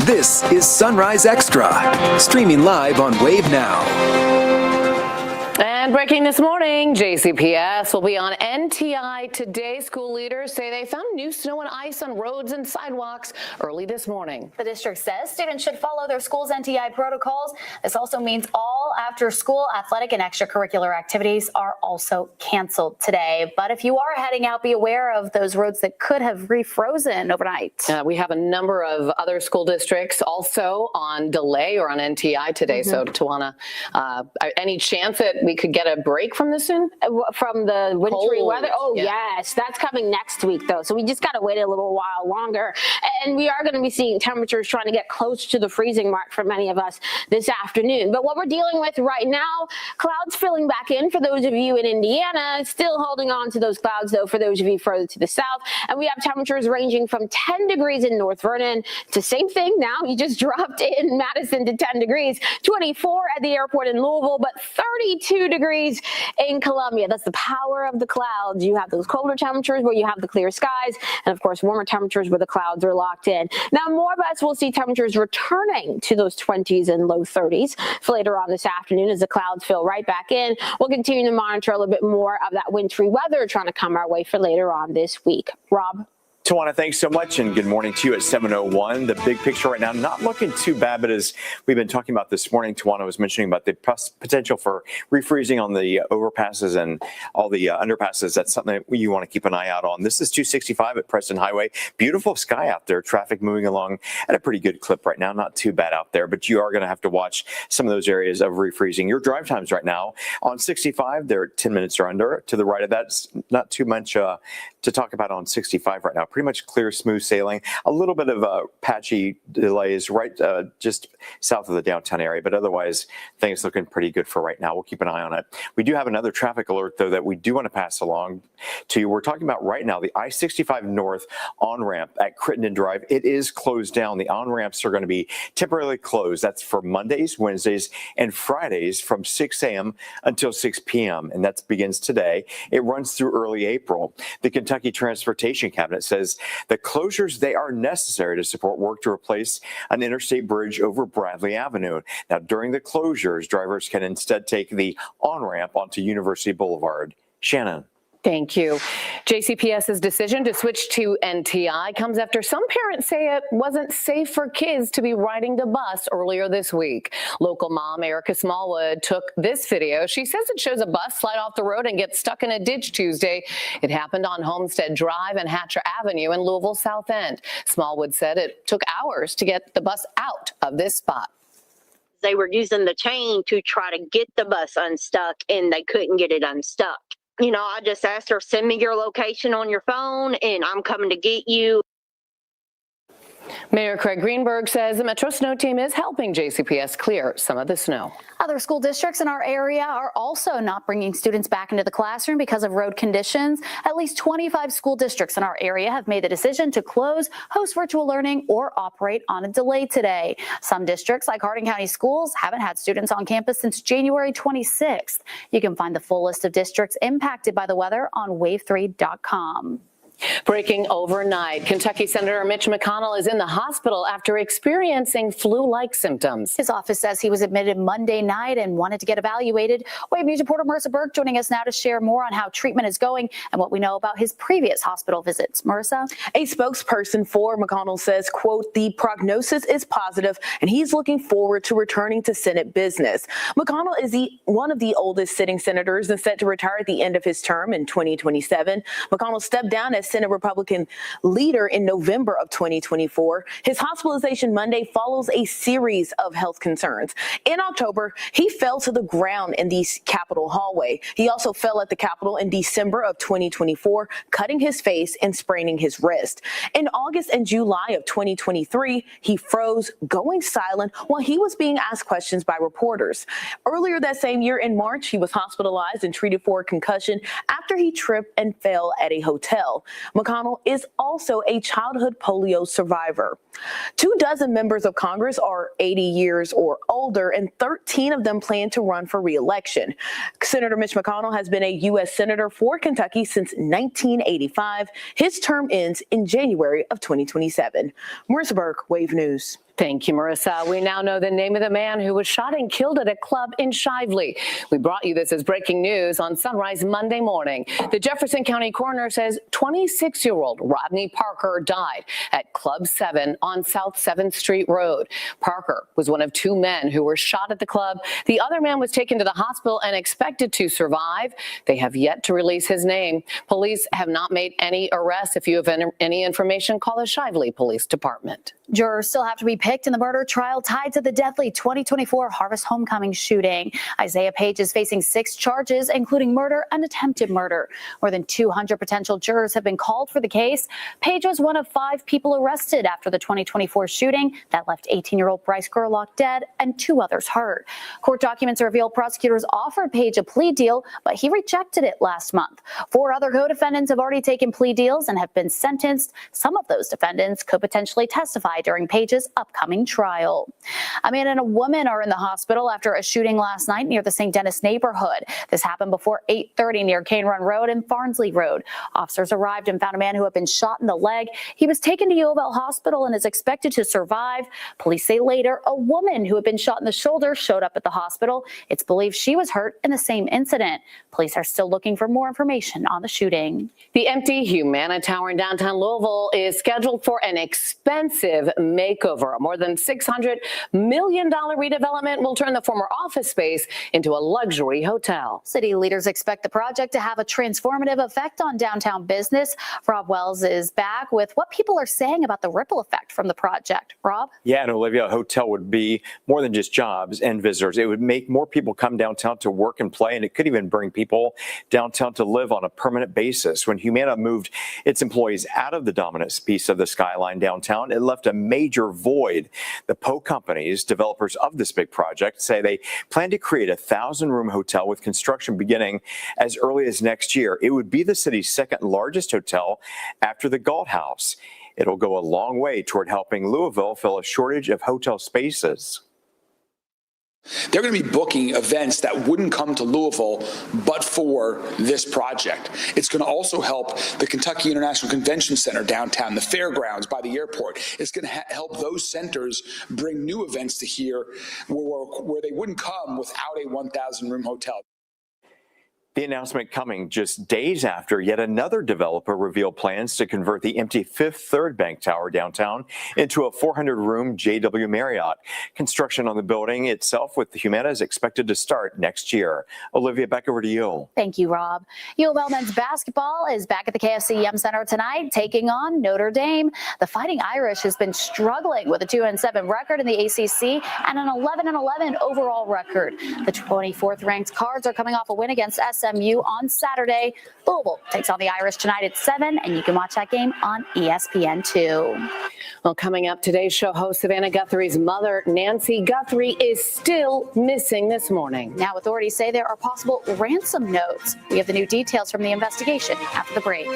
This is Sunrise Extra, streaming live on Wave Now. And breaking this morning, JCPS will be on NTI today. School leaders say they found new snow and ice on roads and sidewalks early this morning. The district says students should follow their school's NTI protocols. This also means all after-school athletic and extracurricular activities are also canceled today. But if you are heading out, be aware of those roads that could have refrozen overnight. We have a number of other school districts also on delay or on NTI today. So, Tawana, any chance that we could get a break from this soon? From the wintry weather? Oh, yeah. yes. That's coming next week, though. So we just got to wait a little while longer. And we are going to be seeing temperatures trying to get close to the freezing mark for many of us this afternoon. But what we're dealing with right now, clouds filling back in for those of you in Indiana, still holding on to those clouds, though, for those of you further to the south. And we have temperatures ranging from 10 degrees in North Vernon to same thing now. You just dropped in Madison to 10 degrees, 24 at the airport in Louisville, but 32 degrees in Columbia. That's the power of the clouds. You have those colder temperatures where you have the clear skies, and of course warmer temperatures where the clouds are locked in. Now more of us will see temperatures returning to those 20s and low 30s for later on this afternoon as the clouds fill right back in. We'll continue to monitor a little bit more of that wintry weather trying to come our way for later on this week. Rob? Tawana, thanks so much, and good morning to you at 7:01. The big picture right now, not looking too bad, but as we've been talking about this morning, Tawana was mentioning about the potential for refreezing on the overpasses and all the underpasses. That's something that you want to keep an eye out on. This is 265 at Preston Highway. Beautiful sky out there. Traffic moving along at a pretty good clip right now. Not too bad out there, but you are going to have to watch some of those areas of refreezing. Your drive times right now on 65, they're 10 minutes or under. To the right of that, not too much to talk about on 65 right now. Pretty much clear, smooth sailing. A little bit of patchy delays right just south of the downtown area, but otherwise things looking pretty good for right now. We'll keep an eye on it. We do have another traffic alert, though, that we do want to pass along to you. We're talking about right now the I-65 North on-ramp at Crittenden Drive. It is closed down. The on-ramps are going to be temporarily closed. That's for Mondays, Wednesdays, and Fridays from 6 a.m. until 6 p.m., and that begins today. It runs through early April. The Kentucky Transportation Cabinet says the closures, they are necessary to support work to replace an interstate bridge over Bradley Avenue. Now, during the closures, drivers can instead take the on-ramp onto University Boulevard. Shannon. Thank you. JCPS's decision to switch to NTI comes after some parents say it wasn't safe for kids to be riding the bus earlier this week. Local mom Erica Smallwood took this video. She says it shows a bus slide off the road and get stuck in a ditch Tuesday. It happened on Homestead Drive and Hatcher Avenue in Louisville South End. Smallwood said it took hours to get the bus out of this spot. They were using the chain to try to get the bus unstuck, and they couldn't get it unstuck. You know, I just asked her, send me your location on your phone and I'm coming to get you. Mayor Craig Greenberg says the Metro Snow Team is helping JCPS clear some of the snow. Other school districts in our area are also not bringing students back into the classroom because of road conditions. At least 25 school districts in our area have made the decision to close, host virtual learning, or operate on a delay today. Some districts, like Hardin County Schools, haven't had students on campus since January 26th. You can find the full list of districts impacted by the weather on wave3.com. Breaking overnight, Kentucky Senator Mitch McConnell is in the hospital after experiencing flu-like symptoms. His office says he was admitted Monday night and wanted to get evaluated. Wave News reporter Marissa Burke joining us now to share more on how treatment is going and what we know about his previous hospital visits. Marissa? A spokesperson for McConnell says, quote, the prognosis is positive and he's looking forward to returning to Senate business. McConnell is one of the oldest sitting senators and set to retire at the end of his term in 2027. McConnell stepped down as Senate Republican leader in November of 2024. His hospitalization Monday follows a series of health concerns. In October, he fell to the ground in the Capitol hallway. He also fell at the Capitol in December of 2024, cutting his face and spraining his wrist. In August and July of 2023, he froze, going silent while he was being asked questions by reporters. Earlier that same year in March, he was hospitalized and treated for a concussion after he tripped and fell at a hotel. McConnell is also a childhood polio survivor. 24 members of Congress are 80 years or older, and 13 of them plan to run for re-election. Senator Mitch McConnell has been a U.S. Senator for Kentucky since 1985. His term ends in January of 2027. Marissa Burke, Wave News. Thank you, Marissa. We now know the name of the man who was shot and killed at a club in Shively. We brought you this as breaking news on Sunrise Monday morning. The Jefferson County coroner says 26-year-old Rodney Parker died at Club 7 on South 7th Street Road. Parker was one of two men who were shot at the club. The other man was taken to the hospital and expected to survive. They have yet to release his name. Police have not made any arrests. If you have any information, call the Shively Police Department. Jurors still have to be picked in the murder trial tied to the deadly 2024 Harvest Homecoming shooting. Isaiah Page is facing 6 charges, including murder and attempted murder. More than 200 potential jurors have been called for the case. Page was one of 5 people arrested after the 2024 shooting that left 18-year-old Bryce Gerlach dead and 2 others hurt. Court documents reveal prosecutors offered Page a plea deal, but he rejected it last month. 4 other co-defendants have already taken plea deals and have been sentenced. Some of those defendants could potentially testify during Page's upcoming trial. A man and a woman are in the hospital after a shooting last night near the St. Denis neighborhood. This happened before 8:30 near Cane Run Road and Farnsley Road. Officers arrived and found a man who had been shot in the leg. He was taken to U of L Hospital and is expected to survive. Police say later a woman who had been shot in the shoulder showed up at the hospital. It's believed she was hurt in the same incident. Police are still looking for more information on the shooting. The empty Humana Tower in downtown Louisville is scheduled for an expensive makeover. A more than $600 million redevelopment will turn the former office space into a luxury hotel. City leaders expect the project to have a transformative effect on downtown business. Rob Wells is back with what people are saying about the ripple effect from the project. Rob? Yeah, and Olivia, a hotel would be more than just jobs and visitors. It would make more people come downtown to work and play, and it could even bring people downtown to live on a permanent basis. When Humana moved its employees out of the dominant piece of the skyline downtown, it left a major void. The Poe companies, developers of this big project, say they plan to create a 1,000-room hotel with construction beginning as early as next year. It would be the city's second largest hotel after the Galt House. It'll go a long way toward helping Louisville fill a shortage of hotel spaces. They're going to be booking events that wouldn't come to Louisville but for this project. It's going to also help the Kentucky International Convention Center downtown, the fairgrounds by the airport. It's going to help those centers bring new events to here where they wouldn't come without a 1,000-room hotel. The announcement coming just days after yet another developer revealed plans to convert the empty Fifth Third Bank Tower downtown into a 400-room JW Marriott. Construction on the building itself with the Humana is expected to start next year. Olivia, back over to you. Thank you, Rob. U of L men's basketball is back at the KFC Yum Center tonight, taking on Notre Dame. The Fighting Irish has been struggling with a 2-7 record in the ACC and an 11-11 overall record. The 24th-ranked Cards are coming off a win against SMU on Saturday. Louisville takes on the Irish tonight at 7, and you can watch that game on ESPN2. Well, coming up, today's show host Savannah Guthrie's mother, Nancy Guthrie, is still missing this morning. Now authorities say there are possible ransom notes. We have the new details from the investigation after the break.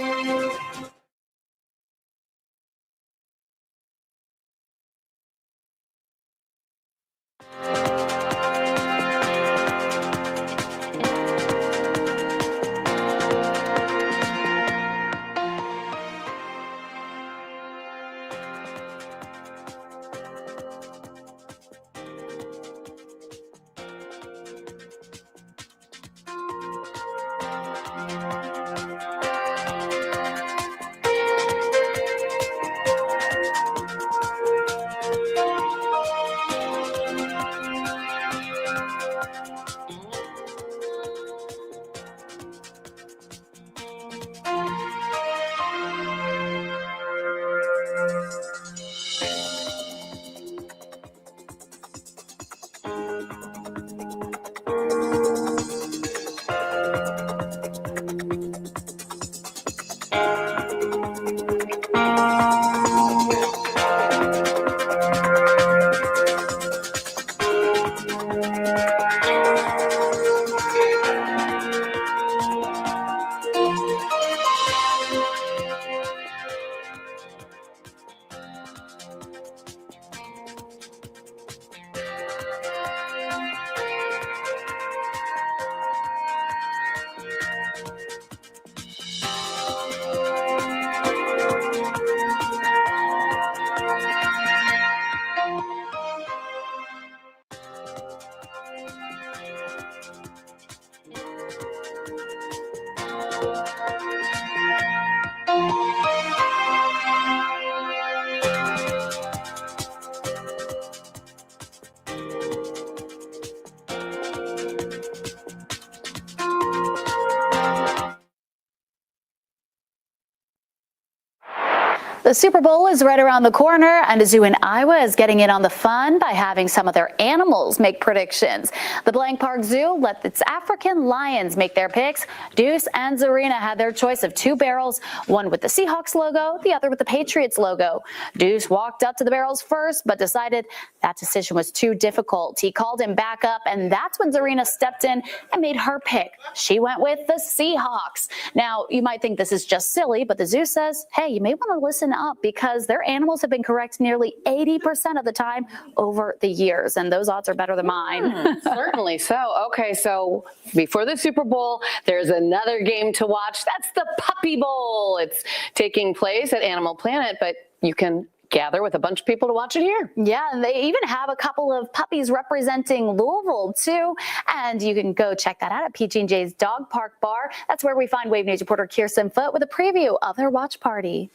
The Super Bowl is right around the corner, and a zoo in Iowa is getting in on the fun by having some of their animals make predictions. The Blank Park Zoo let its African lions make their picks. Deuce and Zarina had their choice of 2 barrels, one with the Seahawks logo, the other with the Patriots logo. Deuce walked up to the barrels first, but decided that decision was too difficult. He called him back up, and that's when Zarina stepped in and made her pick. She went with the Seahawks. Now, you might think this is just silly, but the zoo says, hey, you may want to listen up because their animals have been correct nearly 80% of the time over the years, and those odds are better than mine. Certainly so. Okay, so before the Super Bowl, there's another game to watch. That's the Puppy Bowl. It's taking place at Animal Planet, but you can gather with a bunch of people to watch it here. Yeah, and they even have a couple of puppies representing Louisville too, and you can go check that out at PG&J's Dog Park Bar. That's where we find Wave News reporter Kirsten Foote with a preview of their watch party.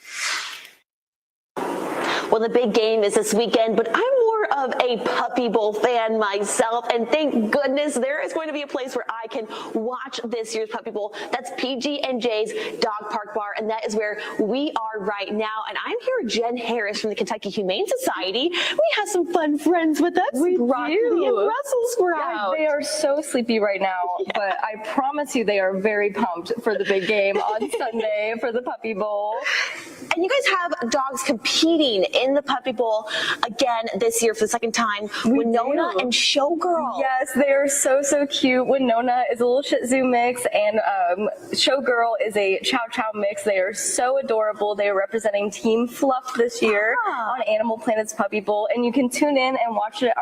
Well, the big game is this weekend, but I'm more of a Puppy Bowl fan myself, and thank goodness there is going to be a place where I can watch this year's Puppy Bowl. That's PG&J's Dog Park Bar, and that is where we are right now. And I'm here with Jen Harris from the Kentucky Humane Society. We have some fun friends with us. We Broccoli do. and Russell Sprout. Yeah, they are so sleepy right now, but I promise you they are very pumped for the big game on Sunday for the Puppy Bowl. And you guys have dogs competing in the Puppy Bowl again this year for the second time. Winona and Showgirl. Yes, they are so cute. Winona is a little Shih Tzu mix, and Showgirl is a Chow Chow mix. They are so adorable. They are representing Team Fluff this year on Animal Planet's Puppy Bowl, and you can tune in and watch it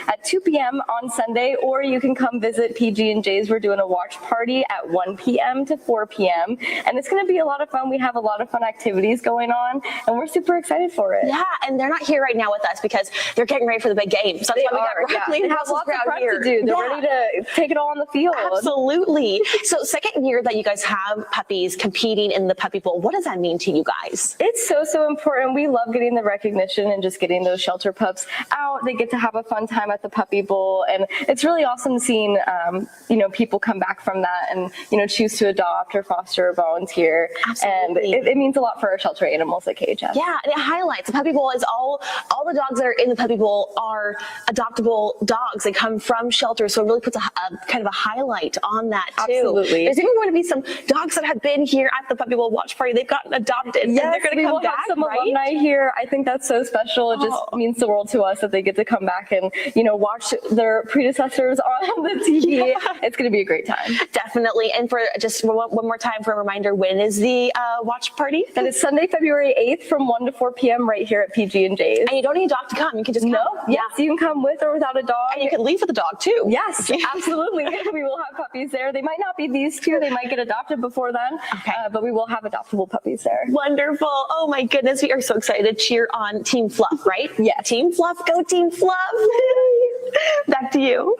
at 2 p.m. on Sunday, or you can come visit PG&J's. We're doing a watch party at 1 p.m. to 4 p.m., and it's going to be a lot of fun. We have a lot of fun activities going on, and we're super excited for it. Yeah, and they're not here right now with us because they're getting ready for the big game. So that's why we got Broccoli and Russell Sprout here. To do. They're ready to take it all on the field. Absolutely. So second year that you guys have puppies competing in the Puppy Bowl, what does that mean to you guys? It's so important. We love getting the recognition and just getting those shelter pups out. They get to have a fun time at the Puppy Bowl, and it's really awesome seeing people come back from that and choose to adopt or foster or volunteer. Absolutely. And it means a lot for our shelter animals at KHF. Yeah, and it highlights the Puppy Bowl is all the dogs that are in the Puppy Bowl are adoptable dogs. They come from shelters, so it really puts a kind of a highlight on that too. Absolutely. There's even going to be some dogs that have been here at the Puppy Bowl watch party. They've gotten adopted, and they're going to come back. Have some alumni here. I think that's so special. It just means the world to us that they get to come back and watch their predecessors on the TV. Yeah. It's going to be a great time. Definitely. And for just one more time for a reminder, when is the watch party? That is Sunday, February 8th from 1 to 4 p.m. right here at PG&J's. And you don't need a dog to come. You can just come. Yes, you can come with or without a dog. And you can leave with a dog too. Yes, absolutely. We will have puppies there. They might not be these two. They might get adopted before then. Okay. But we will have adoptable puppies there. Wonderful. Oh my goodness. We are so excited to cheer on Team Fluff, right? Yeah. Team Fluff. Go Team Fluff. Back to you.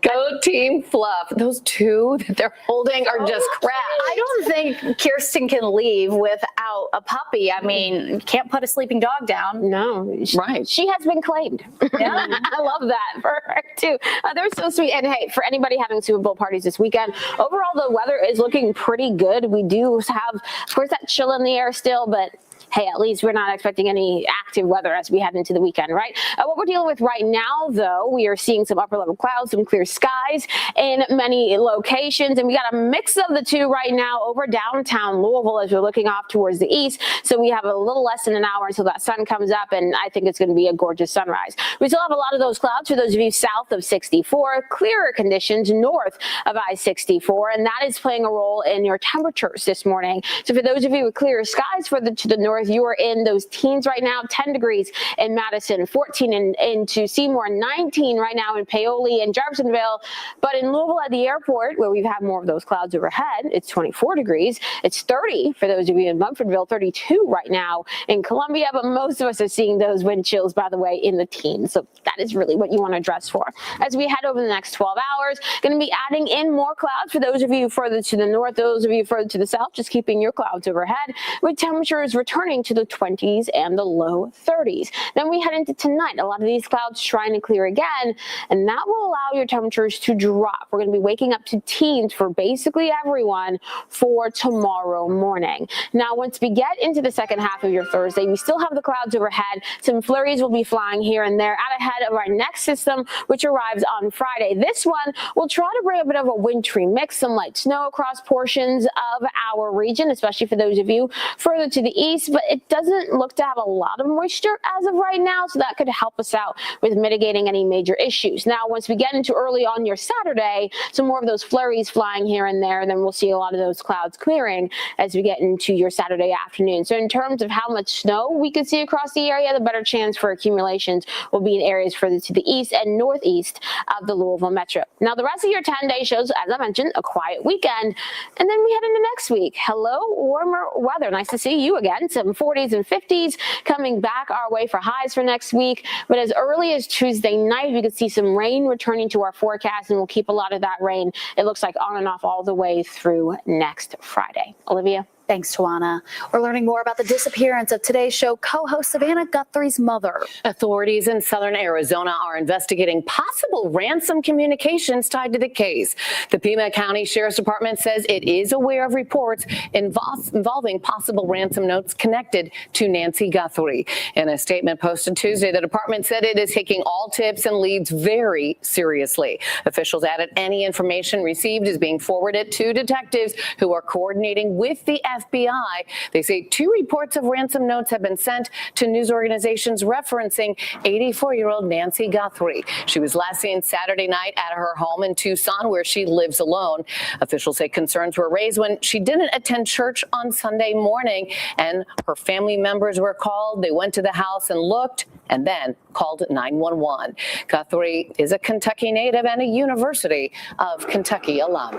Go Team Fluff. Those two that they're holding are just crap. I don't think Kirsten can leave without a puppy. I mean, you can't put a sleeping dog down. No, Right. She has been claimed. Yeah. I love that for her too. They're so sweet. And hey, for anybody having Super Bowl parties this weekend, overall the weather is looking pretty good. We do have, of course, that chill in the air still, but hey, at least we're not expecting any active weather as we head into the weekend, right? What we're dealing with right now, though, we are seeing some upper level clouds, some clear skies in many locations, and we got a mix of the two right now over downtown Louisville as we're looking off towards the east. So we have a little less than an hour until that sun comes up, and I think it's going to be a gorgeous sunrise. We still have a lot of those clouds for those of you south of 64, clearer conditions north of I-64, and that is playing a role in your temperatures this morning. So for those of you with clearer skies to the north, you are in those teens right now, 10 degrees in Madison, 14 into Seymour, 19 right now in Paoli and Jeffersonville. But in Louisville at the airport, where we've had more of those clouds overhead, it's 24 degrees. It's 30 for those of you in Mumfordville, 32 right now in Columbia. But most of us are seeing those wind chills, by the way, in the teens. So that is really what you want to dress for. As we head over the next 12 hours, going to be adding in more clouds for those of you further to the north, those of you further to the south, just keeping your clouds overhead with temperatures returning returning to the 20s and the low 30s. Then we head into tonight. A lot of these clouds trying to clear again, and that will allow your temperatures to drop. We're going to be waking up to teens for basically everyone for tomorrow morning. Now, once we get into the second half of your Thursday, we still have the clouds overhead. Some flurries will be flying here and there out ahead of our next system, which arrives on Friday. This one will try to bring a bit of a wintry mix, some light snow across portions of our region, especially for those of you further to the east, but it doesn't look to have a lot of moisture as of right now, so that could help us out with mitigating any major issues. Now, once we get into early on your Saturday, some more of those flurries flying here and there, and then we'll see a lot of those clouds clearing as we get into your Saturday afternoon. So in terms of how much snow we could see across the area, the better chance for accumulations will be in areas further to the east and northeast of the Louisville metro. Now, the rest of your 10-day shows, as I mentioned, a quiet weekend, and then we head into next week. Hello, warmer weather. Nice to see you again. Some 40s and 50s coming back our way for highs for next week. But as early as Tuesday night, we could see some rain returning to our forecast, and we'll keep a lot of that rain, it looks like, on and off all the way through next Friday. Olivia? Thanks, Tawana. We're learning more about the disappearance of today's show co-host Savannah Guthrie's mother. Authorities in southern Arizona are investigating possible ransom communications tied to the case. The Pima County Sheriff's Department says it is aware of reports involving possible ransom notes connected to Nancy Guthrie. In a statement posted Tuesday, the department said it is taking all tips and leads very seriously. Officials added any information received is being forwarded to detectives who are coordinating with the FBI. They say 2 reports of ransom notes have been sent to news organizations referencing 84-year-old Nancy Guthrie. She was last seen Saturday night at her home in Tucson, where she lives alone. Officials say concerns were raised when she didn't attend church on Sunday morning, and her family members were called. They went to the house and looked, and then called 911. Guthrie is a Kentucky native and a University of Kentucky alum.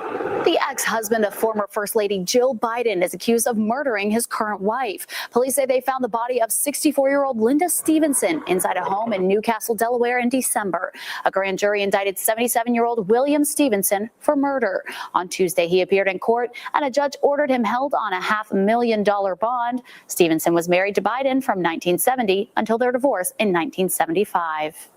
The ex-husband of former First Lady Jill Biden is accused of murdering his current wife. Police say they found the body of 64-year-old Linda Stevenson inside a home in Newcastle, Delaware in December. A grand jury indicted 77-year-old William Stevenson for murder. On Tuesday, he appeared in court and a judge ordered him held on a $500,000 bond. Stevenson was married to Biden from 1970 until their divorce in 1975.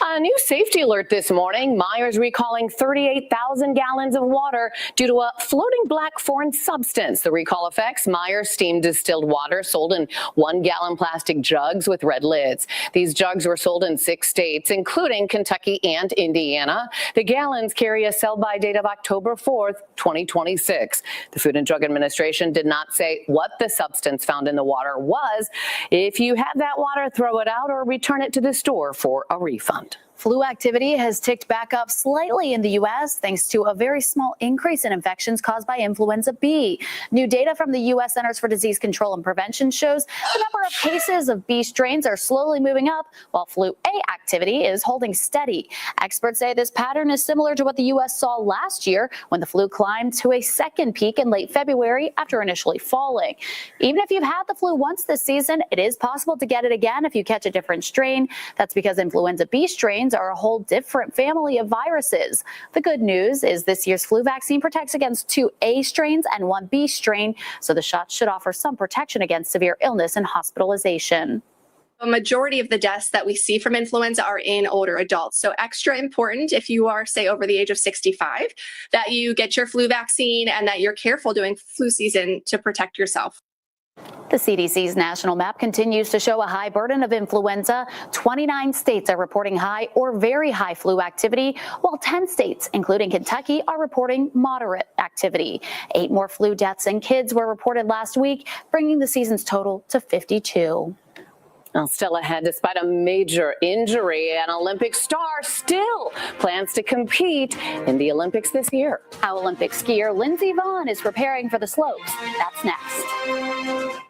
A new safety alert this morning. Myers recalling 38,000 gallons of water due to a floating black foreign substance. The recall affects Myers steam distilled water sold in 1-gallon plastic jugs with red lids. These jugs were sold in 6 states, including Kentucky and Indiana. The gallons carry a sell-by date of October 4th, 2026. The Food and Drug Administration did not say what the substance found in the water was. If you have that water, throw it out or return it to the store for a refund. Flu activity has ticked back up slightly in the U.S. thanks to a very small increase in infections caused by influenza B. New data from the U.S. Centers for Disease Control and Prevention shows the number of cases of B strains are slowly moving up, while flu A activity is holding steady. Experts say this pattern is similar to what the U.S. saw last year when the flu climbed to a second peak in late February after initially falling. Even if you've had the flu once this season, it is possible to get it again if you catch a different strain. That's because influenza B strains are a whole different family of viruses. The good news is this year's flu vaccine protects against 2 A strains and 1 B strain, so the shot should offer some protection against severe illness and hospitalization. A majority of the deaths that we see from influenza are in older adults. So extra important if you are, say, over the age of 65, that you get your flu vaccine and that you're careful during flu season to protect yourself. The CDC's national map continues to show a high burden of influenza. 29 states are reporting high or very high flu activity, while 10 states, including Kentucky, are reporting moderate activity. 8 more flu deaths in kids were reported last week, bringing the season's total to 52. Well, still ahead, despite a major injury, an Olympic star still plans to compete in the Olympics this year. How Olympic skier Lindsey Vonn is preparing for the slopes. That's next.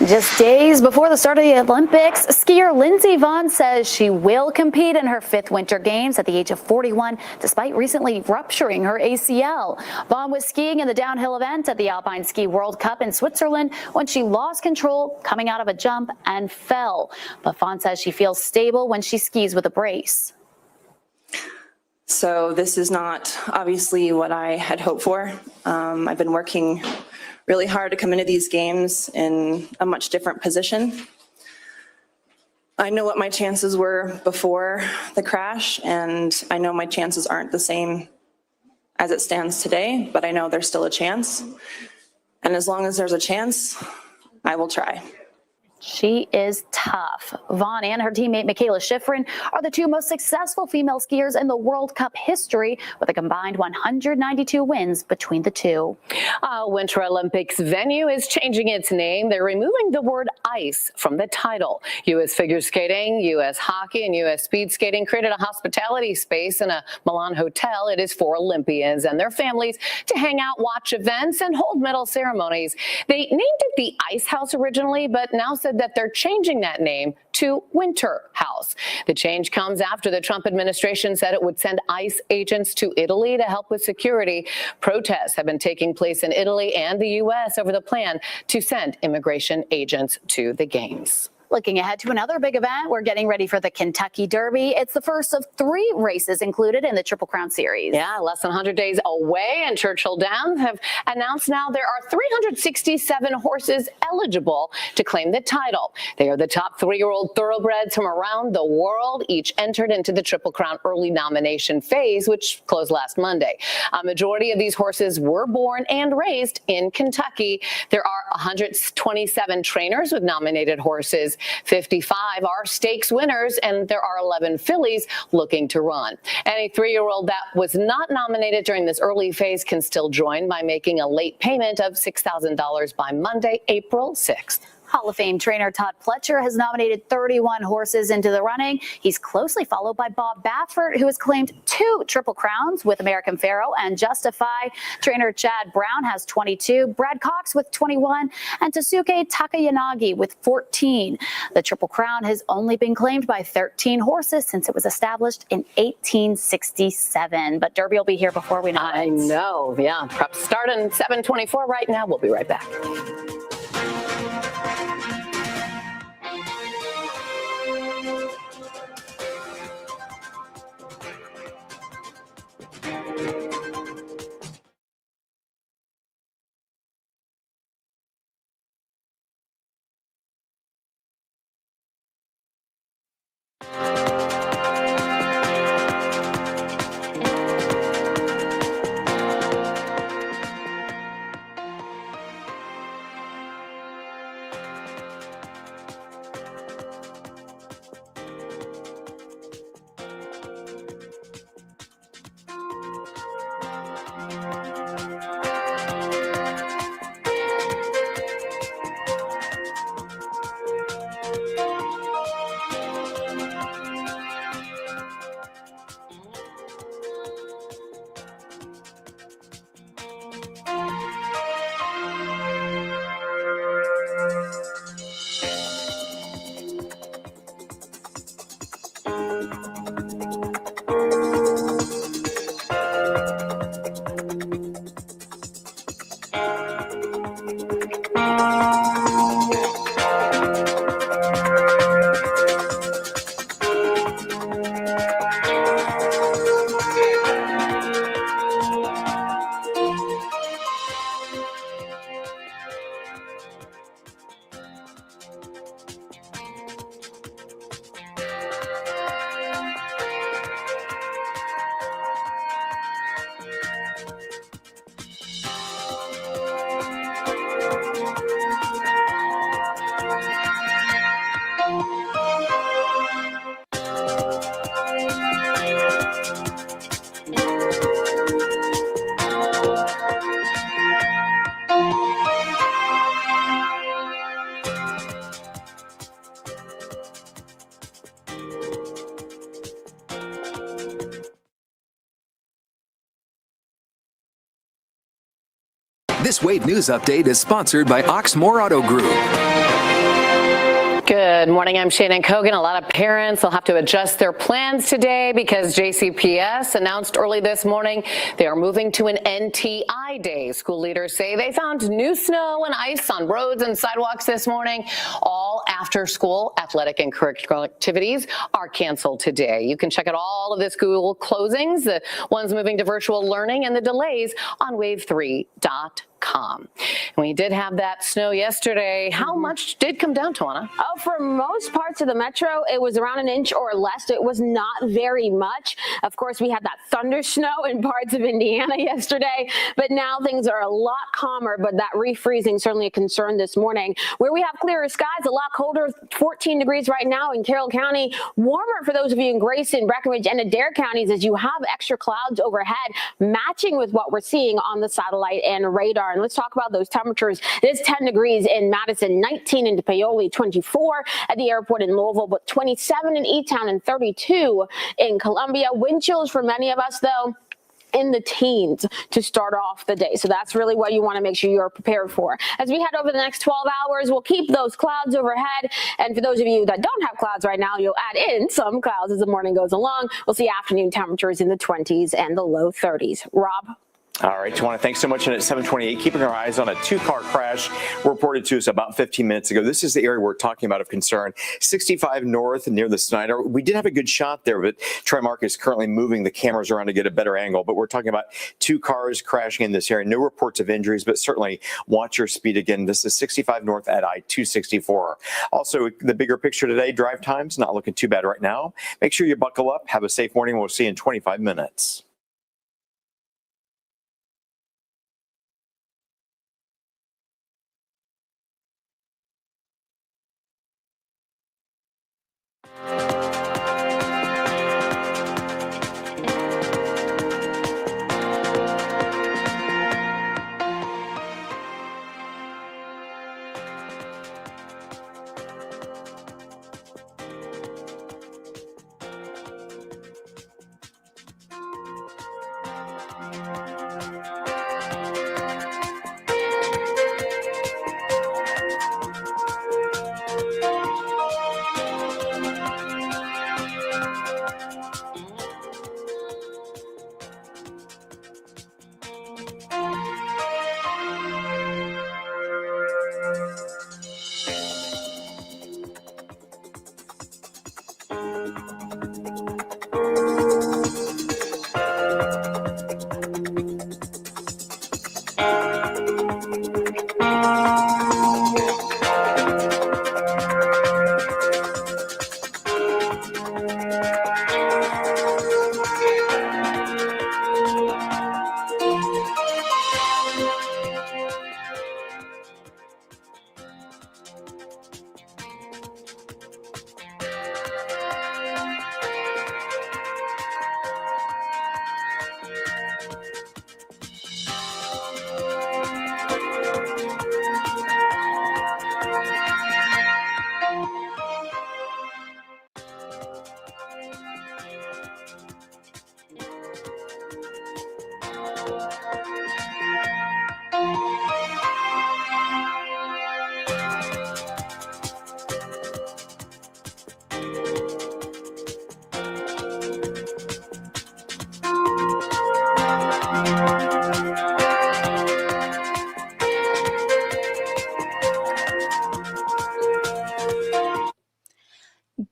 Just days before the start of the Olympics, skier Lindsey Vonn says she will compete in her 5th Winter Games at the age of 41, despite recently rupturing her ACL. Vonn was skiing in the downhill event at the Alpine Ski World Cup in Switzerland when she lost control coming out of a jump and fell. But Vonn says she feels stable when she skis with a brace. So this is not obviously what I had hoped for. I've been working really hard to come into these games in a much different position. I know what my chances were before the crash, and I know my chances aren't the same as it stands today, but I know there's still a chance. And as long as there's a chance, I will try. She is tough. Vonn and her teammate Michaela Schifrin are the 2 most successful female skiers in the World Cup history, with a combined 192 wins between the 2. Winter Olympics venue is changing its name. They're removing the word ice from the title. U.S. figure skating, U.S. hockey, and U.S. speed skating created a hospitality space in a Milan hotel. It is for Olympians and their families to hang out, watch events, and hold medal ceremonies. They named it the Ice House originally, but now said that they're changing that name to Winter House. The change comes after the Trump administration said it would send ICE agents to Italy to help with security. Protests have been taking place in Italy and the U.S. over the plan to send immigration agents to the games. Looking ahead to another big event, we're getting ready for the Kentucky Derby. It's the first of 3 races included in the Triple Crown Series. Yeah, less than 100 days away, and Churchill Downs have announced now there are 367 horses eligible to claim the title. They are the top 3-year-old thoroughbreds from around the world, each entered into the Triple Crown early nomination phase, which closed last Monday. A majority of these horses were born and raised in Kentucky. There are 127 trainers with nominated horses. 55 are stakes winners, and there are 11 fillies looking to run. Any 3-year-old that was not nominated during this early phase can still join by making a late payment of $6,000 by Monday, April 6th. Hall of Fame trainer Todd Pletcher has nominated 31 horses into the running. He's closely followed by Bob Baffert, who has claimed 2 Triple Crowns with American Pharoah and Justify. Trainer Chad Brown has 22, Brad Cox with 21, and Tasuke Takayanagi with 14. The Triple Crown has only been claimed by 13 horses since it was established in 1867. But Derby will be here before we know it. I know, yeah. Prep starting 7:24 right now. We'll be right back. This Wave News Update is sponsored by Oxmoor Auto Group. Good morning. I'm Shannon Kogan. A lot of parents will have to adjust their plans today because JCPS announced early this morning they are moving to an NTI day. School leaders say they found new snow and ice on roads and sidewalks this morning. All after school athletic and curricular activities are canceled today. You can check out all of the school closings, the ones moving to virtual learning, and the delays on wave3.com. And we did have that snow yesterday. How much did come down, Tawana? Oh, for most parts of the metro, it was around an inch or less. It was not very much. Of course, we had that thunder snow in parts of Indiana yesterday, but now things are a lot calmer, but that refreezing certainly a concern this morning. Where we have clearer skies, a lot colder, 14 degrees right now in Carroll County. Warmer for those of you in Grayson, Breckenridge, and Adair counties as you have extra clouds overhead, matching with what we're seeing on the satellite and radar. And let's talk about those temperatures. It is 10 degrees in Madison, 19 in Paoli, 24 at the airport in Louisville, but 27 in E-Town and 32 in Columbia. Wind chills for many of us, though, in the teens to start off the day. So that's really what you want to make sure you're prepared for. As we head over the next 12 hours, we'll keep those clouds overhead. And for those of you that don't have clouds right now, you'll add in some clouds as the morning goes along. We'll see afternoon temperatures in the 20s and the low 30s. Rob? All right, Tawana, thanks so much. And at 7:28, keeping our eyes on a two-car crash reported to us about 15 minutes ago. This is the area we're talking about of concern. 65 north near the Snyder. We did have a good shot there, but Troy Mark is currently moving the cameras around to get a better angle. But we're talking about two cars crashing in this area. No reports of injuries, but certainly watch your speed again. This is 65 north at I-264. Also, the bigger picture today, drive times not looking too bad right now. Make sure you buckle up. Have a safe morning. We'll see you in 25 minutes.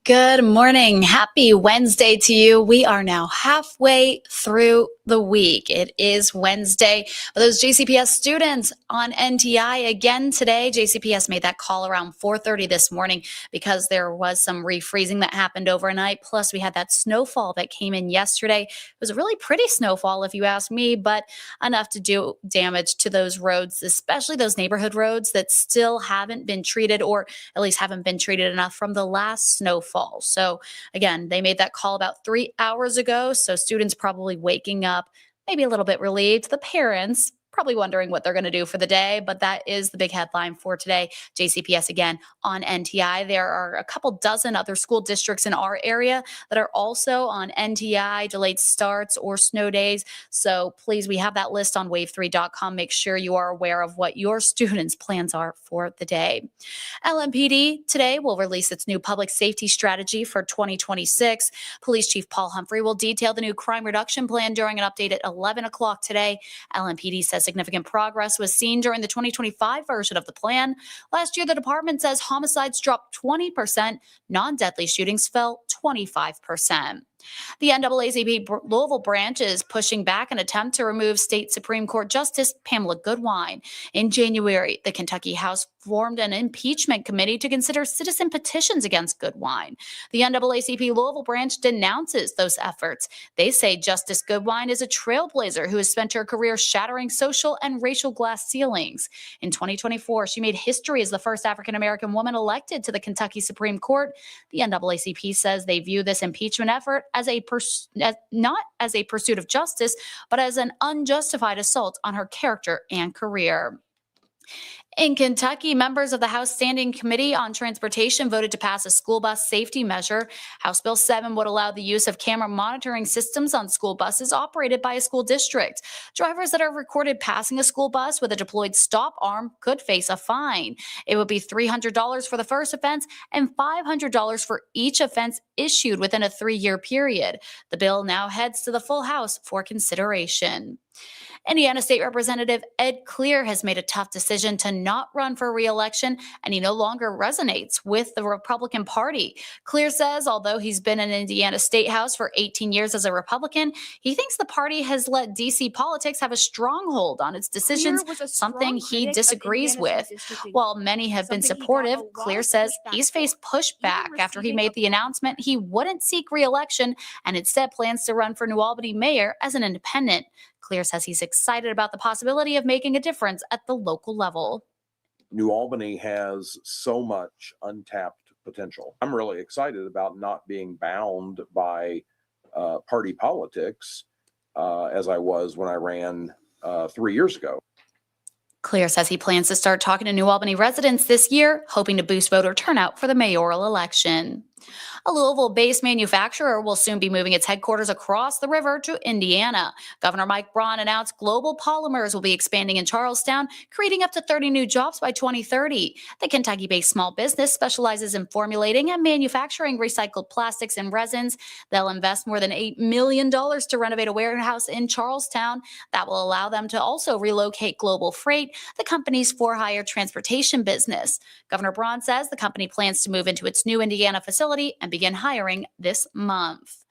Good morning. Happy Wednesday to you. We are now halfway through the week. It is Wednesday. For those JCPS students on NTI again today, JCPS made that call around 4:30 this morning because there was some refreezing that happened overnight. Plus, we had that snowfall that came in yesterday. It was a really pretty snowfall, if you ask me, but enough to do damage to those roads, especially those neighborhood roads that still haven't been treated, or at least haven't been treated enough from the last snowfall. So again, they made that call about 3 hours ago. So students probably waking up maybe a little bit relieved. The parents probably wondering what they're going to do for the day, but that is the big headline for today. JCPS again on NTI. There are a couple dozen other school districts in our area that are also on NTI, delayed starts or snow days. So please, we have that list on wave3.com. Make sure you are aware of what your students' plans are for the day. LMPD today will release its new public safety strategy for 2026. Police Chief Paul Humphrey will detail the new crime reduction plan during an update at 11 o'clock today. LMPD says significant progress was seen during the 2025 version of the plan. Last year, the department says homicides dropped 20%, non-deadly shootings fell 25%. The NAACP Louisville branch is pushing back an attempt to remove State Supreme Court Justice Pamela Goodwine. In January, the Kentucky House formed an impeachment committee to consider citizen petitions against Goodwine. The NAACP Louisville branch denounces those efforts. They say Justice Goodwine is a trailblazer who has spent her career shattering social and racial glass ceilings. In 2024, she made history as the first African-American woman elected to the Kentucky Supreme Court. The NAACP says they view this impeachment effort as not as a pursuit of justice, but as an unjustified assault on her character and career. In Kentucky, members of the House Standing Committee on Transportation voted to pass a school bus safety measure. House Bill 7 would allow the use of camera monitoring systems on school buses operated by a school district. Drivers that are recorded passing a school bus with a deployed stop arm could face a fine. It would be $300 for the first offense and $500 for each offense issued within a 3-year period. The bill now heads to the full House for consideration. Indiana State Representative Ed Clear has made a tough decision to not run for re-election, and he no longer resonates with the Republican Party. Clear says although he's been in Indiana State House for 18 years as a Republican, he thinks the party has let D.C. politics have a stronghold on its decisions, something he disagrees with. While many have been supportive, Clear says he's faced pushback after he made the announcement he wouldn't seek re-election and instead plans to run for New Albany mayor as an independent. Clear says he's excited about the possibility of making a difference at the local level. New Albany has so much untapped potential. I'm really excited about not being bound by party politics as I was when I ran 3 years ago. Clear says he plans to start talking to New Albany residents this year, hoping to boost voter turnout for the mayoral election. A Louisville-based manufacturer will soon be moving its headquarters across the river to Indiana. Governor Mike Braun announced Global Polymers will be expanding in Charlestown, creating up to 30 new jobs by 2030. The Kentucky-based small business specializes in formulating and manufacturing recycled plastics and resins. They'll invest more than $8 million to renovate a warehouse in Charlestown. That will allow them to also relocate Global Freight, the company's for-hire transportation business. Governor Braun says the company plans to move into its new Indiana facility and begin hiring this month.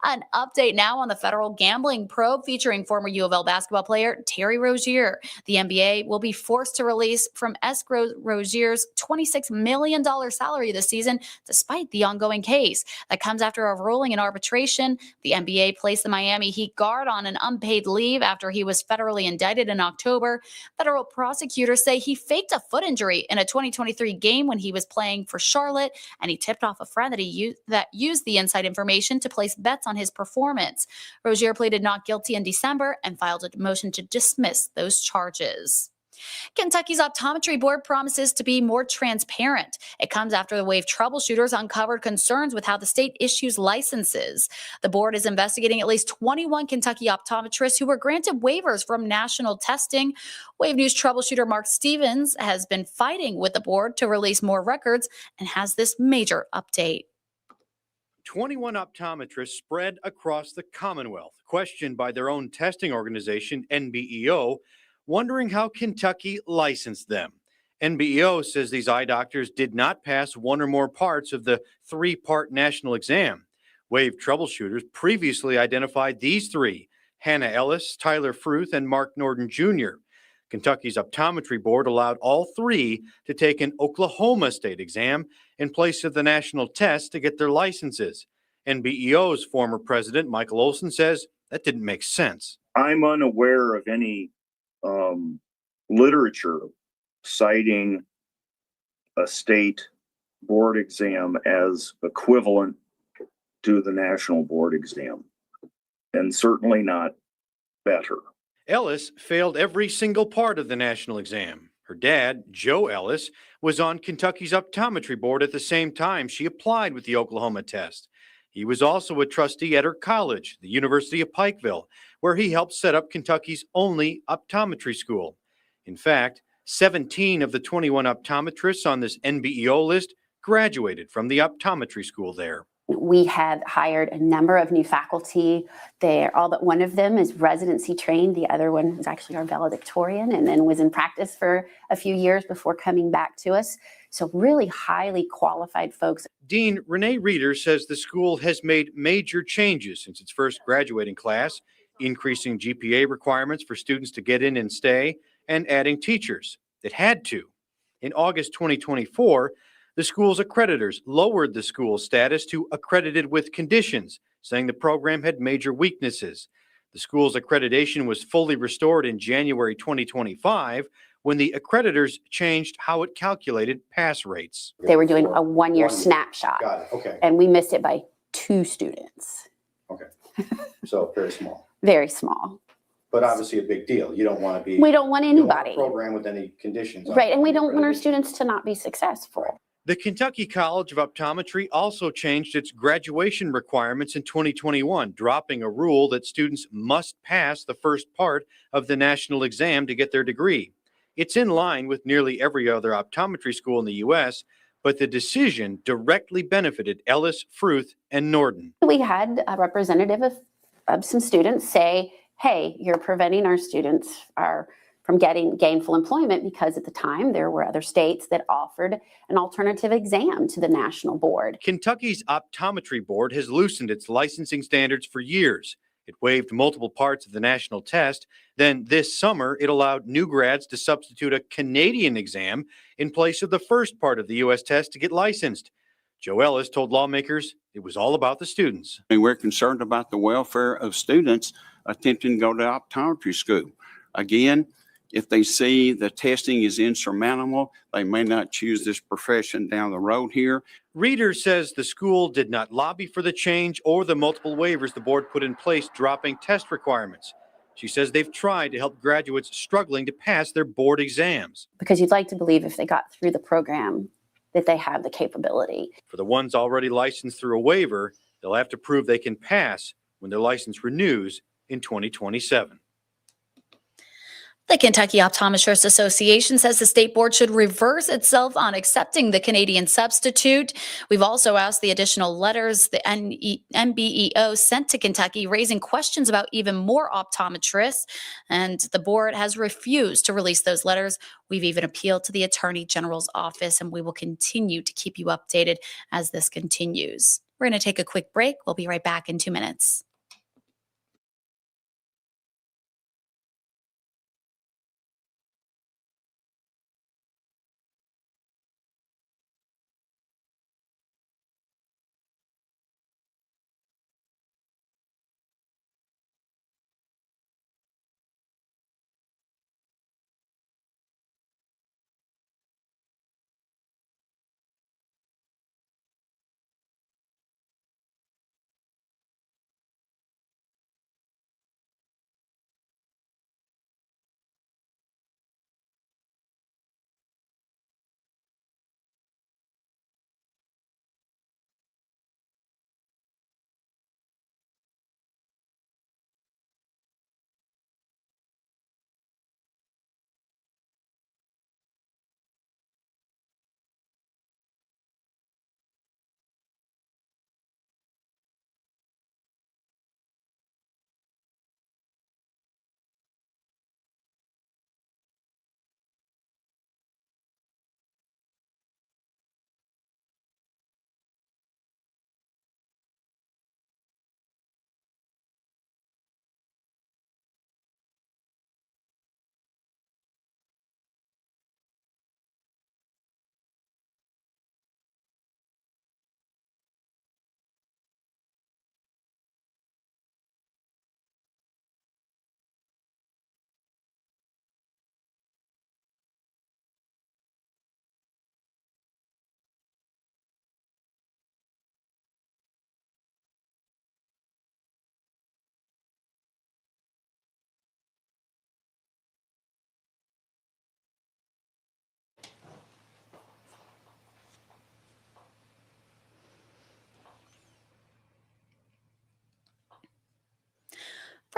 An update now on the federal gambling probe featuring former U of L basketball player Terry Rozier. The NBA will be forced to release from escrow Rozier's $26 million salary this season, despite the ongoing case. That comes after a ruling in arbitration. The NBA placed the Miami Heat guard on an unpaid leave after he was federally indicted in October. Federal prosecutors say he faked a foot injury in a 2023 game when he was playing for Charlotte, and he tipped off a friend that used the inside information to place bets on his performance. Rozier pleaded not guilty in December and filed a motion to dismiss those charges. Kentucky's optometry board promises to be more transparent. It comes after the Wave troubleshooters uncovered concerns with how the state issues licenses. The board is investigating at least 21 Kentucky optometrists who were granted waivers from national testing. Wave News troubleshooter Mark Stevens has been fighting with the board to release more records and has this major update. 21 optometrists spread across the Commonwealth, questioned by their own testing organization, NBEO, wondering how Kentucky licensed them. NBEO says these eye doctors did not pass one or more parts of the 3-part national exam. Wave troubleshooters previously identified these 3, Hannah Ellis, Tyler Fruth, and Mark Norden Jr. Kentucky's optometry board allowed all 3 to take an Oklahoma state exam in place of the national test to get their licenses. NBEO's former president, Michael Olson, says that didn't make sense. I'm unaware of any literature citing a state board exam as equivalent to the national board exam, and certainly not better. Ellis failed every single part of the national exam. Her dad, Joe Ellis, was on Kentucky's optometry board at the same time she applied with the Oklahoma test. He was also a trustee at her college, the University of Pikeville, where he helped set up Kentucky's only optometry school. In fact, 17 of the 21 optometrists on this NBEO list graduated from the optometry school there. We have hired a number of new faculty there. All but one of them is residency trained. The other one is actually our valedictorian and then was in practice for a few years before coming back to us. So really highly qualified folks. Dean Renee Reeder says the school has made major changes since its first graduating class, increasing GPA requirements for students to get in and stay, and adding teachers. It had to. In August 2024, the school's accreditors lowered the school's status to accredited with conditions, saying the program had major weaknesses. The school's accreditation was fully restored in January 2025 when the accreditors changed how it calculated pass rates. They were doing a one-year snapshot. Got it. Okay. And we missed it by 2 students. Okay. So very small, Very small. but obviously a big deal. You don't want to be. We don't want you don't want a anybody. program with any conditions. on Right, and we it. don't want our students to not be successful. The Kentucky College of Optometry also changed its graduation requirements in 2021, dropping a rule that students must pass the first part of the national exam to get their degree. It's in line with nearly every other optometry school in the U.S., but the decision directly benefited Ellis, Fruth, and Norden. We had a representative of some students say, hey, you're preventing our students from getting gainful employment because at the time there were other states that offered an alternative exam to the national board. Kentucky's optometry board has loosened its licensing standards for years. It waived multiple parts of the national test. Then this summer, it allowed new grads to substitute a Canadian exam in place of the first part of the U.S. test to get licensed. Joe Ellis told lawmakers it was all about the students. We're concerned about the welfare of students attempting to go to optometry school. Again, if they see the testing is insurmountable, they may not choose this profession down the road here. Reeder says the school did not lobby for the change or the multiple waivers the board put in place, dropping test requirements. She says they've tried to help graduates struggling to pass their board exams. Because you'd like to believe if they got through the program that they have the capability. For the ones already licensed through a waiver, they'll have to prove they can pass when their license renews in 2027. The Kentucky Optometrists Association says the state board should reverse itself on accepting the Canadian substitute. We've also asked the additional letters the NBEO sent to Kentucky, raising questions about even more optometrists, and the board has refused to release those letters. We've even appealed to the Attorney General's office, and we will continue to keep you updated as this continues. We're going to take a quick break. We'll be right back in 2 minutes.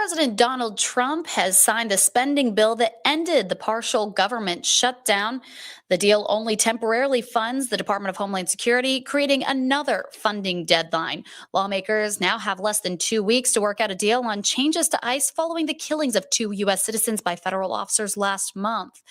President Donald Trump has signed a spending bill that ended the partial government shutdown. The deal only temporarily funds the Department of Homeland Security, creating another funding deadline. Lawmakers now have less than 2 weeks to work out a deal on changes to ICE following the killings of 2 U.S. citizens by federal officers last month.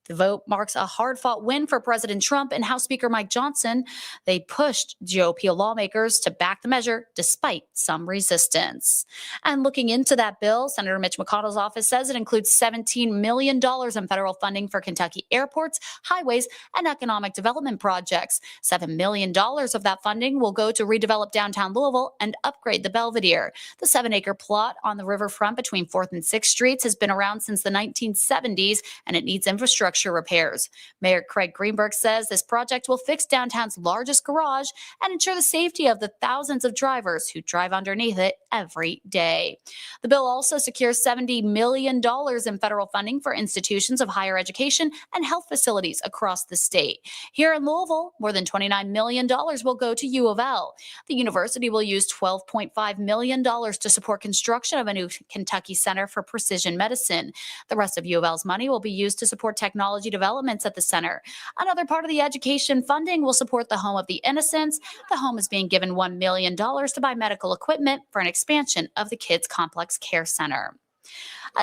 The vote marks a hard-fought win for President Trump and House Speaker Mike Johnson. They pushed GOP lawmakers to back the measure despite some resistance. And looking into that bill, Senator Mitch McConnell's office says it includes $17 million in federal funding for Kentucky airports, highways, and economic development projects. $7 million of that funding will go to redevelop downtown Louisville and upgrade the Belvedere. The 7-acre plot on the riverfront between 4th and 6th Streets has been around since the 1970s, and it needs infrastructure repairs. Mayor Craig Greenberg says this project will fix downtown's largest garage and ensure the safety of the thousands of drivers who drive underneath it every day. The bill also secures $70 million in federal funding for institutions of higher education and health facilities across the state. Here in Louisville, more than $29 million will go to U of L. The university will use $12.5 million to support construction of a new Kentucky Center for Precision Medicine. The rest of U of L's money will be used to support technology developments at the center. Another part of the education funding will support the Home of the Innocents. The home is being given $1 million to buy medical equipment for an expansion of the Kids Complex Care Center.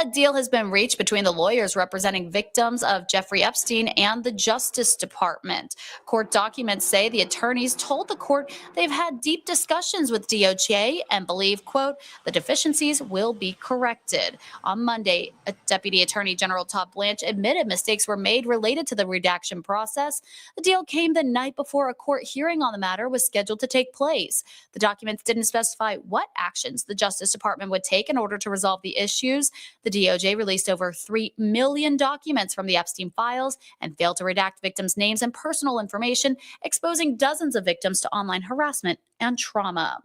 A deal has been reached between the lawyers representing victims of Jeffrey Epstein and the Justice Department. Court documents say the attorneys told the court they've had deep discussions with DOJ and believe, quote, the deficiencies will be corrected. On Monday, Deputy Attorney General Todd Blanche admitted mistakes were made related to the redaction process. The deal came the night before a court hearing on the matter was scheduled to take place. The documents didn't specify what actions the Justice Department would take in order to resolve the issues. The DOJ released over 3 million documents from the Epstein files and failed to redact victims' names and personal information, exposing dozens of victims to online harassment and trauma.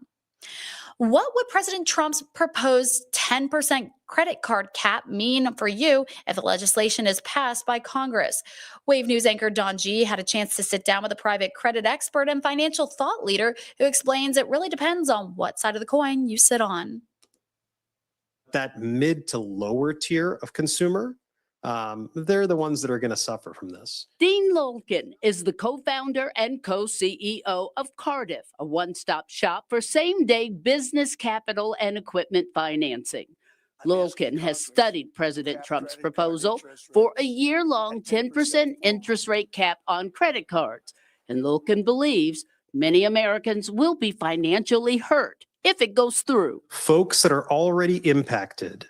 What would President Trump's proposed 10% credit card cap mean for you if the legislation is passed by Congress? Wave News anchor Don G had a chance to sit down with a private credit expert and financial thought leader who explains it really depends on what side of the coin you sit on. That mid to lower tier of consumer, they're the ones that are going to suffer from this. Dean Lulkin is the co-founder and co-CEO of Cardiff, a one-stop shop for same-day business capital and equipment financing. Lulkin has studied President Trump's proposal for a year-long 10% interest rate cap on credit cards, and Lulkin believes many Americans will be financially hurt if it goes through. Folks that are already impacted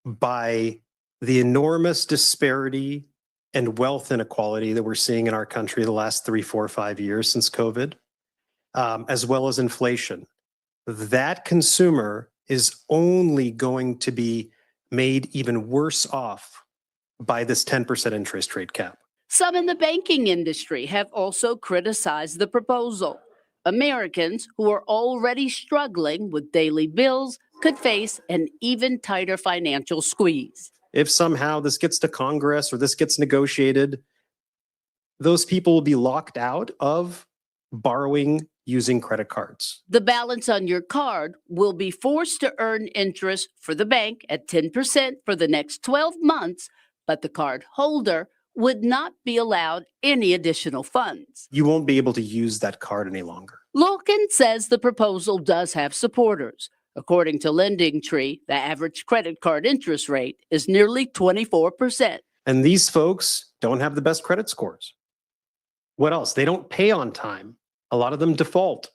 by the enormous disparity and wealth inequality that we're seeing in our country the last 3, 4, 5 years since COVID, as well as inflation, that consumer is only going to be made even worse off by this 10% interest rate cap. Some in the banking industry have also criticized the proposal. Americans who are already struggling with daily bills could face an even tighter financial squeeze. If somehow this gets to Congress or this gets negotiated, those people will be locked out of borrowing using credit cards. The balance on your card will be forced to earn interest for the bank at 10% for the next 12 months, but the card holder would not be allowed any additional funds. You won't be able to use that card any longer. Lulkin says the proposal does have supporters. According to LendingTree, the average credit card interest rate is nearly 24%. And these folks don't have the best credit scores. What else? They don't pay on time. A lot of them default.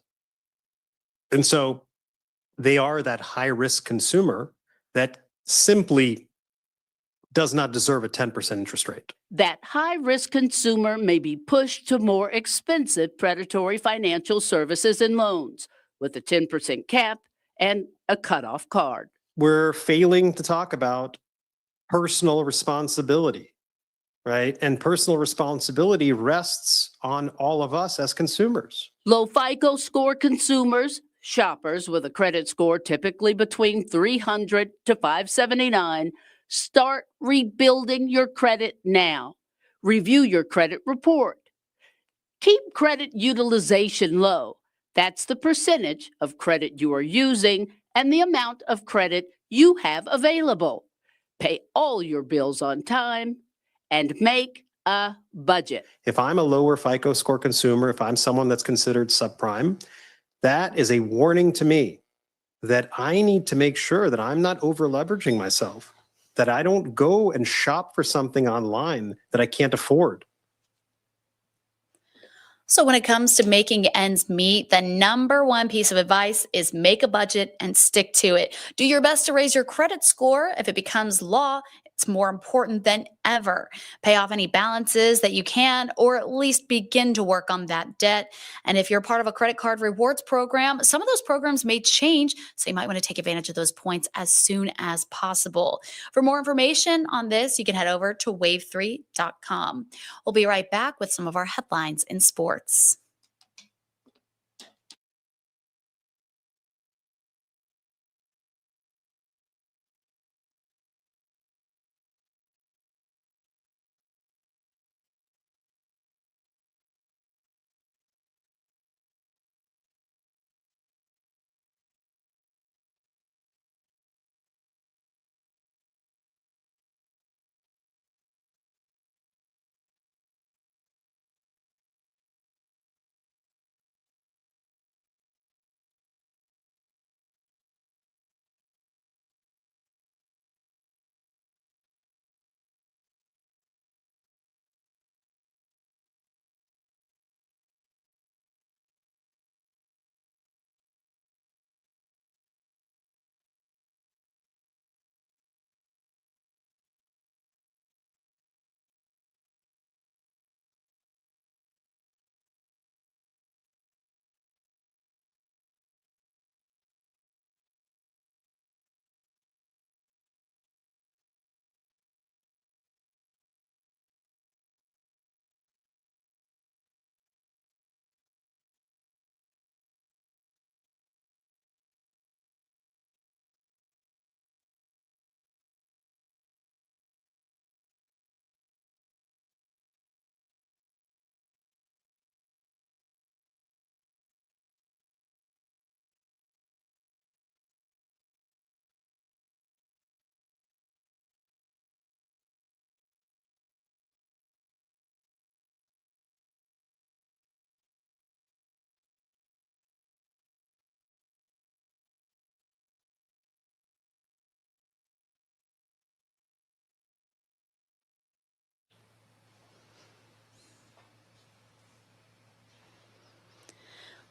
And so they are that high-risk consumer that simply does not deserve a 10% interest rate. That high-risk consumer may be pushed to more expensive predatory financial services and loans with a 10% cap and a cutoff card. We're failing to talk about personal responsibility, right? And personal responsibility rests on all of us as consumers. Low FICO score consumers, shoppers with a credit score typically between 300 to 579, start rebuilding your credit now. Review your credit report. Keep credit utilization low. That's the percentage of credit you are using and the amount of credit you have available. Pay all your bills on time and make a budget. If I'm a lower FICO score consumer, if I'm someone that's considered subprime, that is a warning to me that I need to make sure that I'm not over leveraging myself, that I don't go and shop for something online that I can't afford. So when it comes to making ends meet, the number one piece of advice is make a budget and stick to it. Do your best to raise your credit score. If it becomes law, it's more important than ever. Pay off any balances that you can, or at least begin to work on that debt. And if you're part of a credit card rewards program, some of those programs may change, so you might want to take advantage of those points as soon as possible. For more information on this, you can head over to wave3.com. We'll be right back with some of our headlines in sports.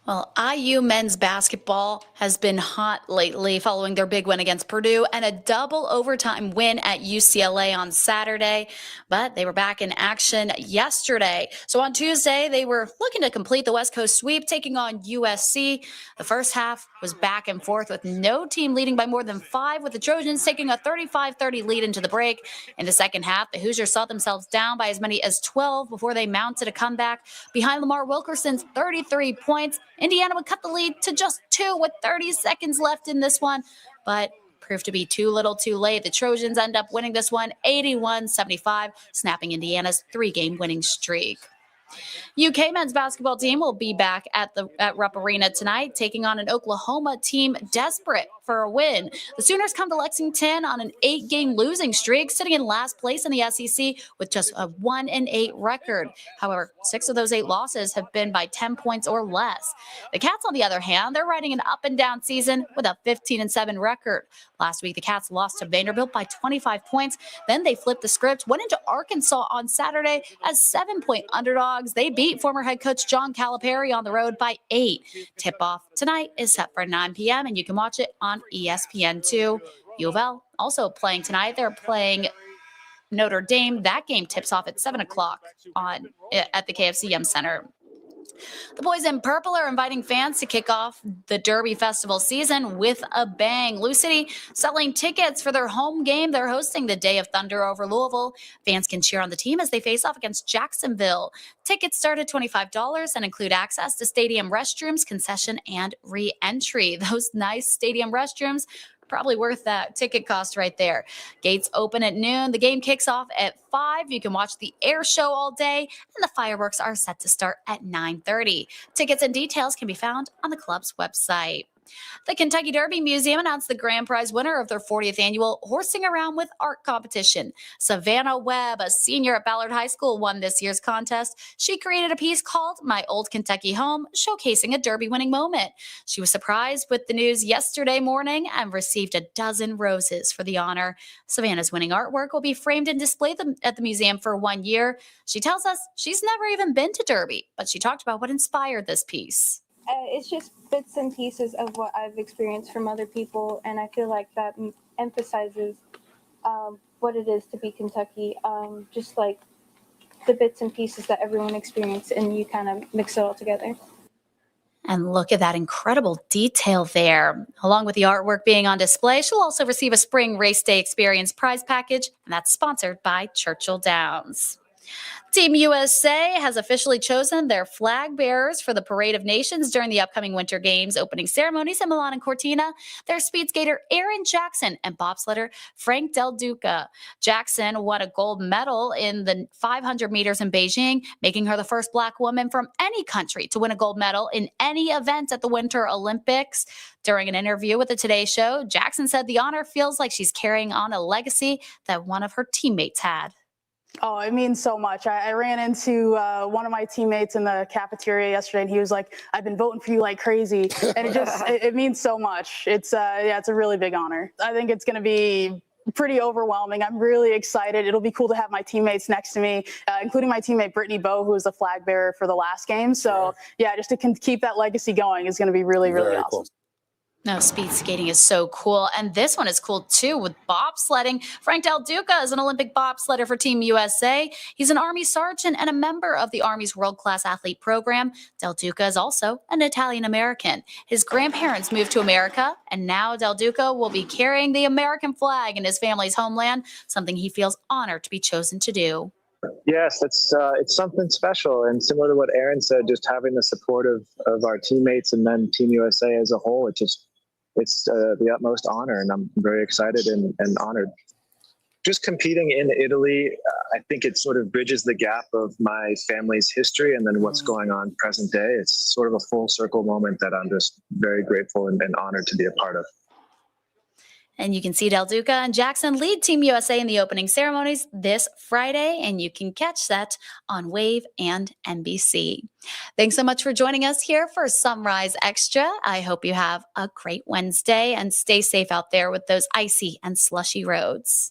Well, IU men's basketball has been hot lately following their big win against Purdue and a double overtime win at UCLA on Saturday, but they were back in action yesterday. So on Tuesday, they were looking to complete the West Coast sweep, taking on USC. The first half was back and forth with no team leading by more than 5, with the Trojans taking a 35-30 lead into the break. In the second half, the Hoosiers saw themselves down by as many as 12 before they mounted a comeback. Behind Lamar Wilkerson's 33 points, Indiana would cut the lead to just 2 with 30 seconds left in this one, but proved to be too little too late. The Trojans end up winning this one 81-75, snapping Indiana's 3-game winning streak. UK men's basketball team will be back at Rupp Arena tonight, taking on an Oklahoma team desperate for a win. The Sooners come to Lexington on an 8-game losing streak, sitting in last place in the SEC with just a 1-8 record. However, 6 of those 8 losses have been by 10 points or less. The Cats, on the other hand, they're riding an up-and-down season with a 15-7 record. Last week, the Cats lost to Vanderbilt by 25 points. Then they flipped the script, went into Arkansas on Saturday as 7-point underdogs. They beat former head coach John Calipari on the road by 8. Tip-off tonight is set for 9 p.m., and you can watch it on ESPN2. U of L also playing tonight. They're playing Notre Dame. That game tips off at 7 o'clock at the KFC Yum Center. The boys in purple are inviting fans to kick off the Derby Festival season with a bang. Lou City selling tickets for their home game. They're hosting the Day of Thunder over Louisville. Fans can cheer on the team as they face off against Jacksonville. Tickets start at $25 and include access to stadium restrooms, concession, and re-entry. Those nice stadium restrooms, probably worth that ticket cost right there. Gates open at noon. The game kicks off at 5. You can watch the air show all day, and the fireworks are set to start at 9:30. Tickets and details can be found on the club's website. The Kentucky Derby Museum announced the grand prize winner of their 40th annual Horsing Around with Art competition. Savannah Webb, a senior at Ballard High School, won this year's contest. She created a piece called My Old Kentucky Home, showcasing a Derby winning moment. She was surprised with the news yesterday morning and received a dozen roses for the honor. Savannah's winning artwork will be framed and displayed at the museum for 1 year. She tells us she's never even been to Derby, but she talked about what inspired this piece. It's just bits and pieces of what I've experienced from other people, and I feel like that emphasizes what it is to be Kentucky, just like the bits and pieces that everyone experienced, and you kind of mix it all together. And look at that incredible detail there. Along with the artwork being on display, she'll also receive a Spring Race Day Experience prize package, and that's sponsored by Churchill Downs. Team USA has officially chosen their flag bearers for the Parade of Nations during the upcoming Winter Games opening ceremonies in Milan and Cortina. Their speed skater Aaron Jackson and bobsledder Frank Del Duca. Jackson won a gold medal in the 500 meters in Beijing, making her the first Black woman from any country to win a gold medal in any event at the Winter Olympics. During an interview with the Today Show, Jackson said the honor feels like she's carrying on a legacy that one of her teammates had. Oh, it means so much. I ran into one of my teammates in the cafeteria yesterday, and he was like, "I've been voting for you like crazy," and it means so much. It's it's a really big honor. I think it's going to be pretty overwhelming. I'm really excited. It'll be cool to have my teammates next to me, including my teammate Brittany Bowe, who was the flag bearer for the last game. So yeah, just to keep that legacy going is going to be really, really awesome. Cool. No, speed skating is so cool. And this one is cool too with bobsledding. Frank Del Duca is an Olympic bobsledder for Team USA. He's an Army sergeant and a member of the Army's world-class athlete program. Del Duca is also an Italian-American. His grandparents moved to America, and now Del Duca will be carrying the American flag in his family's homeland, something he feels honored to be chosen to do. Yes, it's something special, and similar to what Aaron said, just having the support of our teammates and then Team USA as a whole, it's the utmost honor, and I'm very excited and honored. Just competing in Italy, I think it sort of bridges the gap of my family's history and then what's going on present day. It's sort of a full circle moment that I'm just very grateful and honored to be a part of. And you can see Del Duca and Jackson lead Team USA in the opening ceremonies this Friday, and you can catch that on Wave and NBC. Thanks so much for joining us here for Sunrise Extra. I hope you have a great Wednesday and stay safe out there with those icy and slushy roads.